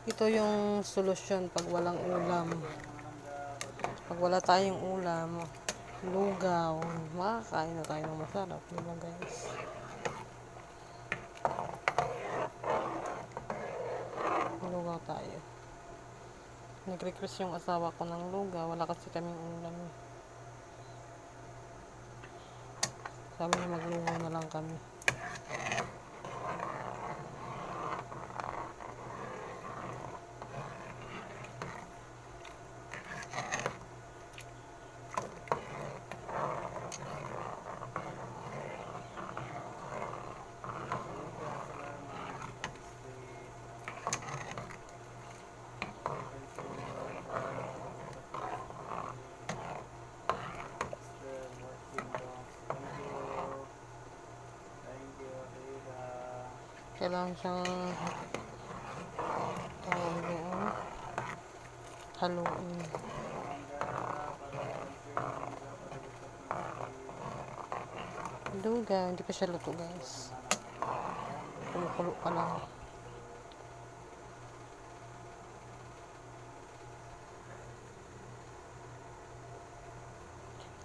Ito yung solusyon pag walang ulam. Pag wala tayong ulam, lugaw, makakain na tayo ng masarap. Diba guys? Lugaw tayo. Nag-request yung asawa ko ng lugaw. Wala kasi kaming ulam. Sabi niya maglugaw na lang kami. Kailangan siyang tawag doon, haluin. Lugaw, hindi pa siya luto guys. Kumukulo pa lang.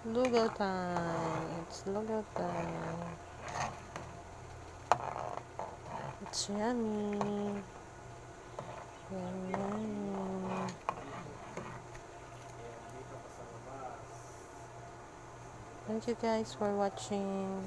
Lugaw time. It's lugaw time. It's yummy. Yummy. Thank you guys for watching.